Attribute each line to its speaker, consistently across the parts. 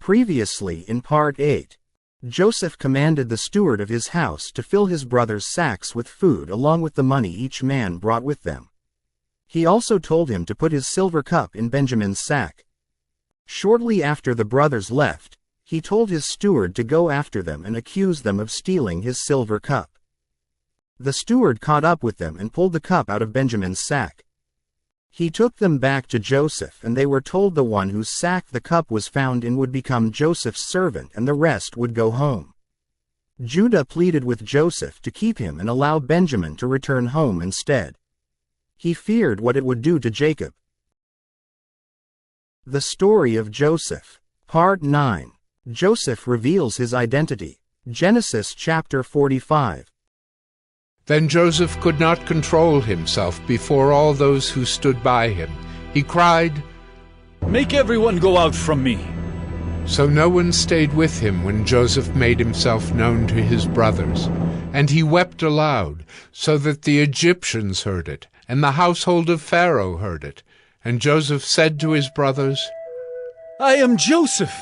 Speaker 1: Previously in Part 8, Joseph commanded the steward of his house to fill his brothers' sacks with food along with the money each man brought with them. He also told him to put his silver cup in Benjamin's sack. Shortly after the brothers left, he told his steward to go after them and accuse them of stealing his silver cup. The steward caught up with them and pulled the cup out of Benjamin's sack. He took them back to Joseph, and they were told the one whose sack the cup was found in would become Joseph's servant and the rest would go home. Judah pleaded with Joseph to keep him and allow Benjamin to return home instead. He feared what it would do to Jacob. The story of Joseph. Part 9. Joseph reveals his identity. Genesis chapter 45.
Speaker 2: Then Joseph could not control himself before all those who stood by him. He cried,
Speaker 3: "Make everyone go out from me."
Speaker 2: So no one stayed with him when Joseph made himself known to his brothers. And he wept aloud, so that the Egyptians heard it, and the household of Pharaoh heard it. And Joseph said to his brothers,
Speaker 3: "I am Joseph.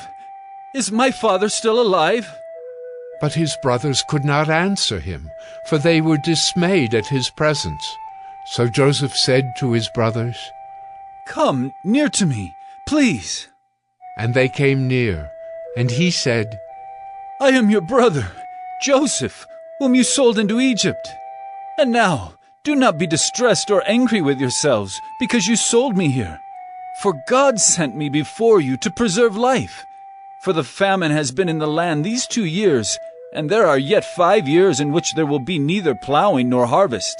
Speaker 3: Is my father still alive?"
Speaker 2: But his brothers could not answer him, for they were dismayed at his presence. So Joseph said to his brothers,
Speaker 3: "Come near to me, please."
Speaker 2: And they came near, and he said,
Speaker 3: "I am your brother, Joseph, whom you sold into Egypt. And now, do not be distressed or angry with yourselves, because you sold me here. For God sent me before you to preserve life. For the famine has been in the land these 2 years, and there are yet 5 years in which there will be neither plowing nor harvest.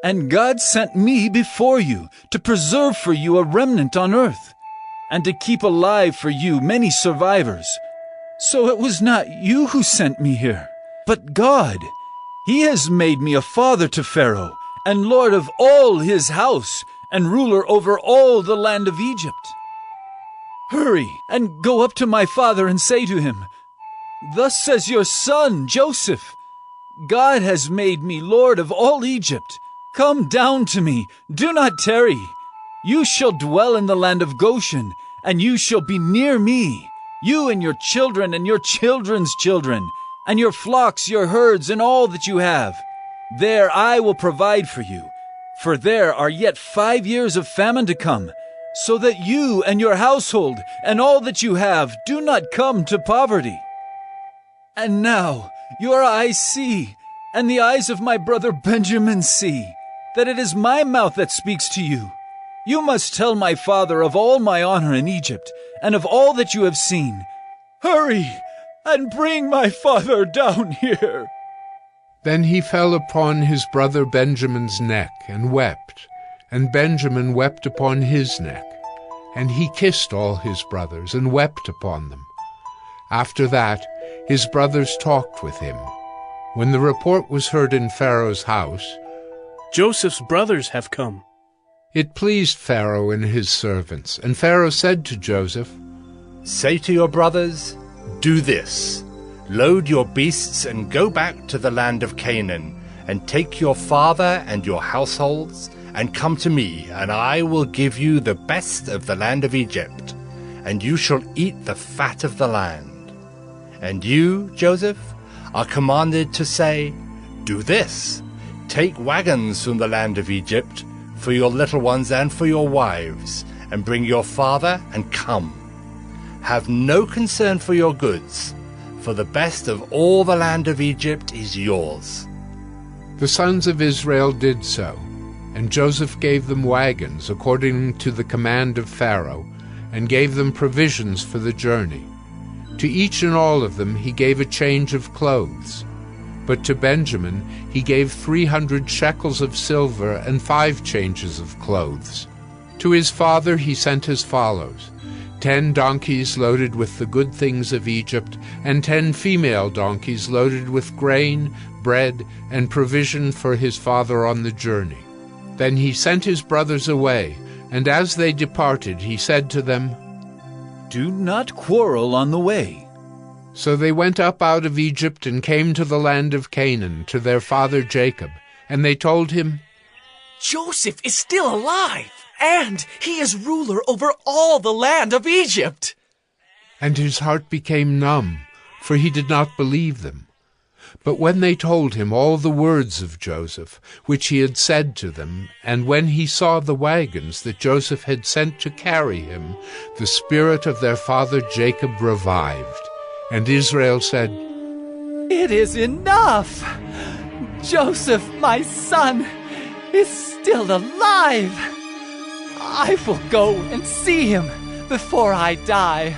Speaker 3: And God sent me before you to preserve for you a remnant on earth, and to keep alive for you many survivors. So it was not you who sent me here, but God. He has made me a father to Pharaoh, and lord of all his house, and ruler over all the land of Egypt. Hurry and go up to my father and say to him, 'Thus says your son, Joseph, God has made me lord of all Egypt. Come down to me, do not tarry. You shall dwell in the land of Goshen, and you shall be near me, you and your children and your children's children, and your flocks, your herds, and all that you have. There I will provide for you, for there are yet 5 years of famine to come, so that you and your household and all that you have do not come to poverty. And now your eyes see, and the eyes of my brother Benjamin see, that it is my mouth that speaks to you. You must tell my father of all my honor in Egypt, and of all that you have seen. Hurry, and bring my father down here."
Speaker 2: Then he fell upon his brother Benjamin's neck and wept, and Benjamin wept upon his neck. And he kissed all his brothers and wept upon them. After that, his brothers talked with him. When the report was heard in Pharaoh's house,
Speaker 4: "Joseph's brothers have come,"
Speaker 2: it pleased Pharaoh and his servants. And Pharaoh said to Joseph,
Speaker 5: "Say to your brothers, 'Do this. Load your beasts and go back to the land of Canaan, and take your father and your households, and come to me, and I will give you the best of the land of Egypt, and you shall eat the fat of the land.' And you, Joseph, are commanded to say, 'Do this. Take wagons from the land of Egypt for your little ones and for your wives, and bring your father and come. Have no concern for your goods, for the best of all the land of Egypt is yours.'"
Speaker 2: The sons of Israel did so, and Joseph gave them wagons according to the command of Pharaoh, and gave them provisions for the journey. To each and all of them he gave a change of clothes. But to Benjamin he gave 300 shekels of silver and 5 changes of clothes. To his father he sent as follows: 10 donkeys loaded with the good things of Egypt, and 10 female donkeys loaded with grain, bread, and provision for his father on the journey. Then he sent his brothers away, and as they departed he said to them,
Speaker 3: "Do not quarrel on the way."
Speaker 2: So they went up out of Egypt and came to the land of Canaan, to their father Jacob. And they told him,
Speaker 6: "Joseph is still alive, and he is ruler over all the land of Egypt."
Speaker 2: and his heart became numb, for he did not believe them. But when they told him all the words of Joseph, which he had said to them, and when he saw the wagons that Joseph had sent to carry him, the spirit of their father Jacob revived. And Israel said,
Speaker 7: "It is enough! Joseph, my son, is still alive! I will go and see him before I die."